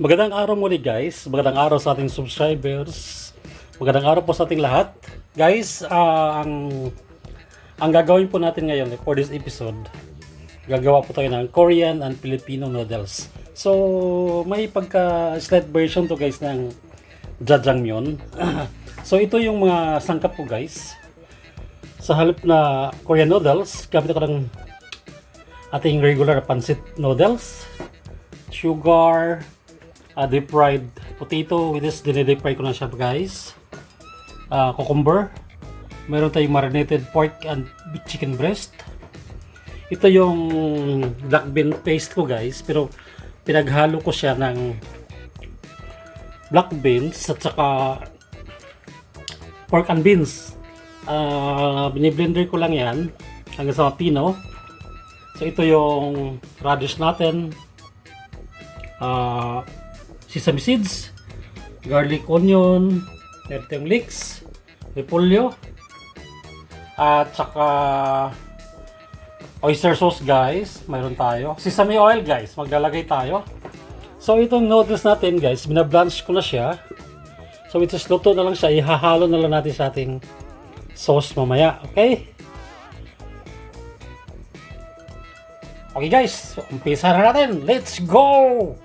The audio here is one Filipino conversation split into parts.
Magandang araw muli guys. Magandang araw sa ating subscribers. Magandang araw po sa ating lahat. Guys, ang gagawin po natin ngayon for this episode, gagawa po tayo ng Korean and Filipino noodles. So, may pagka-slight version to guys ng jjajangmyeon. So, ito yung mga sangkap po guys. Sa halip na Korean noodles, gamit ako ng ating regular pancit noodles, sugar, deep fried potato, with this dinidip fry ko na siya guys, cucumber, meron tayong marinated pork and chicken breast. Ito yung black bean paste ko guys, pero pinaghalo ko siya ng black beans at saka pork and beans. Biniblender ko lang yan hanggang sa mapino. So ito yung radish natin, sesame seeds, garlic, onion, meron tayong leeks, repolyo, at saka oyster sauce guys, mayroon tayo. Sesame oil guys, maglalagay tayo. So itong noodles natin guys, binablanch ko na siya. So ito luto na lang siya, ihahalo na lang natin sa ating sauce mamaya, okay? Okay guys, umpisa na natin. Let's go!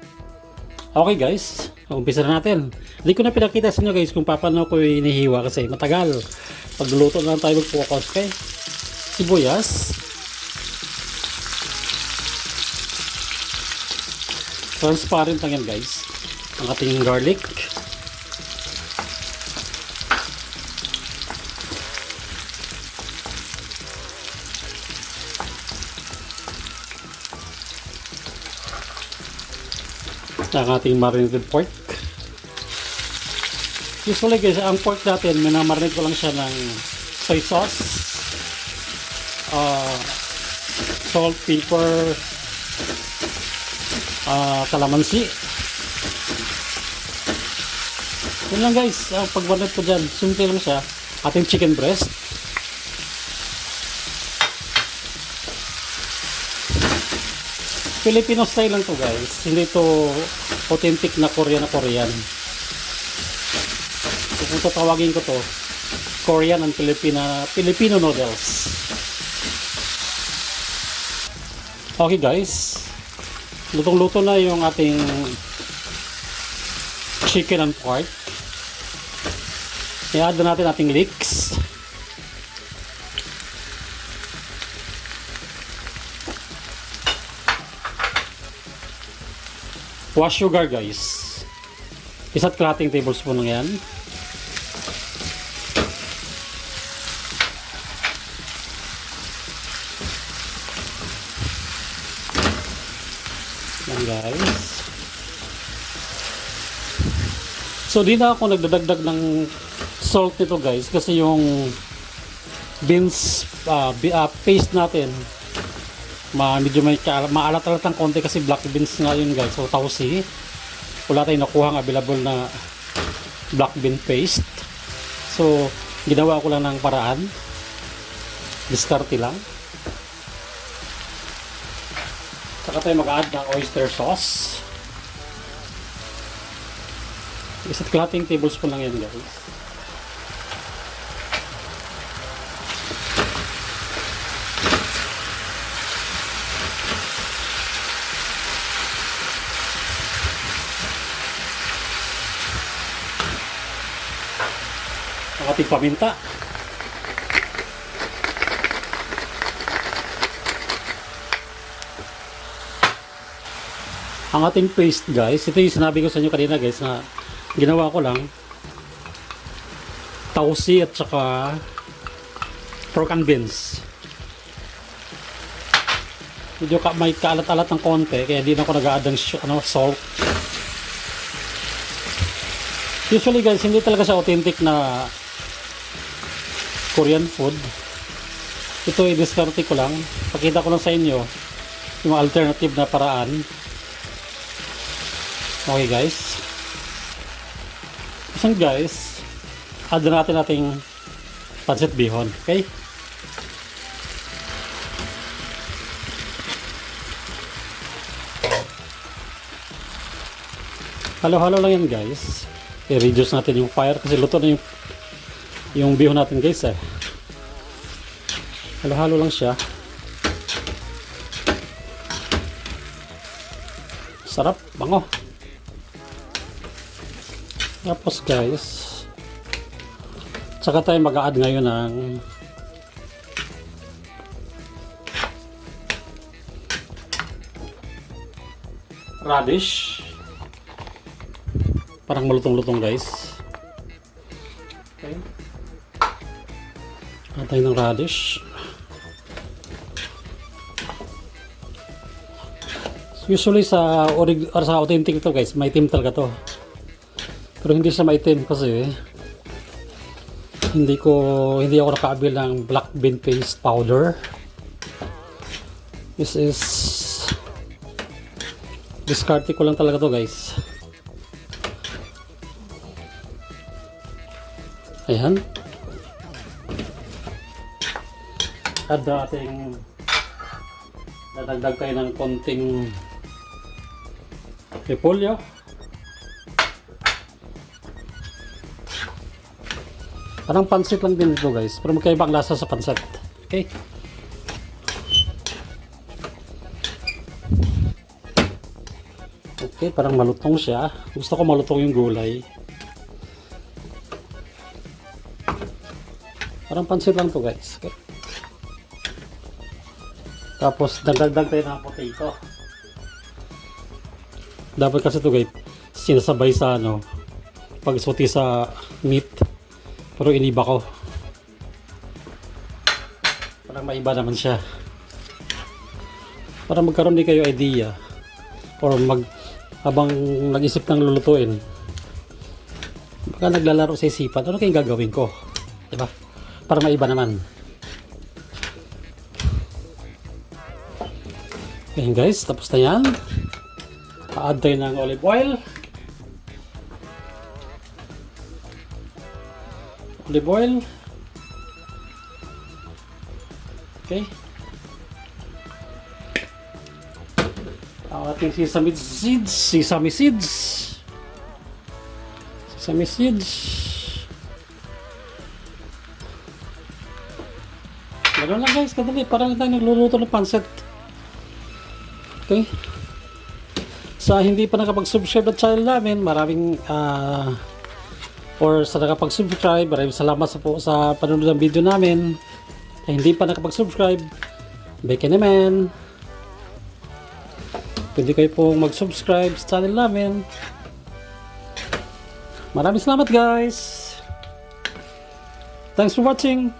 Okay guys, umpisa na natin. Hindi ko na pinakita sa inyo guys kung paano ko inihiwa kasi matagal. Pagluluto na lang tayo mag-focus, okay? Sibuyas. Transparent lang yan guys. Ang ating garlic. Ang ating marinated pork. Usually guys, ang pork natin, minamarinate ko lang siya ng soy sauce, salt, pepper, calamansi. Yun lang guys, ang pag-marinate ko dyan, simple lang siya. Ating chicken breast. Filipino style lang to guys, hindi to authentic na Korean. So kung tatawagin ko to, Korean and Filipino noodles. Okay guys, lutong-luto na yung ating chicken and pork. I-add na natin ating leeks. Wash sugar guys, 1 kalahating tablespoon lang yan. Yan guys. So di na ako nagdadagdag ng salt nito guys kasi yung beans paste natin medyo may maalat-alat ng konti kasi black beans nga yun guys. So tausi, wala tayong nakuhang available na black bean paste, so ginawa ko lang ng paraan, diskarte lang. Saka tayo mag-add ng oyster sauce, 1 kalahating tablespoon lang yan guys. Ang ating paminta. Ang ating paste guys, ito yung sinabi ko sa inyo kanina guys na ginawa ko lang tausi at saka pork and beans. Medyo may kaalat-alat ng konti kaya hindi na ako nag-a-add ng salt. Usually guys, hindi talaga siya authentic na Korean food. Ito i-discarte ko lang. Pakita ko lang sa inyo yung alternative na paraan. Okay guys. Isang guys, add na natin ating pancit bihon. Okay? Halo-halo lang yan guys. I-reduce natin yung fire kasi luto na yung bihon natin guys eh. Halo-halo lang siya. Sarap, bango. Tapos guys, tsaka tayo mag-a-add ngayon ng radish. Parang malutong-lutong guys. Okay. Add tayo ng radish. Usually sa authentic ito guys, maitim talaga to. Pero hindi siya maitim kasi hindi ako nakaabil ng black bean paste powder. This is discarte ko lang talaga to guys. Ayan. At ating dadagdag tayo ng konting repolyo. Parang pansit lang din ito guys, pero magkaiba ang lasa sa pansit. Okay. Okay, parang malutong siya. Gusto ko malutong yung gulay. Parang pansit lang to guys. Okay. Tapos dagdag tayo ng potato. Dapat kasi ito guys, sinasabay sa pag-sauté sa meat. Pero iniba ko. Parang maiba naman siya. Para magkaroon din kayo idea. Or habang nag-isip ng lulutuin. Baka naglalaro sa isipan, ano kayong gagawin ko? Diba? Para maiba naman. Okay guys, tapos na yan. Pa-add tayo ng olive oil. Olive oil. Okay. Ang ating sesame seeds. Lagyan lang guys, kadali. Parang tayo nagluluto ng pancit. Okay. Sa hindi pa nakapag-subscribe at channel namin, sa nakapag-subscribe, maraming salamat sa panonood ng video namin. Sa hindi pa nakapag-subscribe, beke naman. Pwede kayo pong mag-subscribe sa channel namin. Maraming salamat guys. Thanks for watching.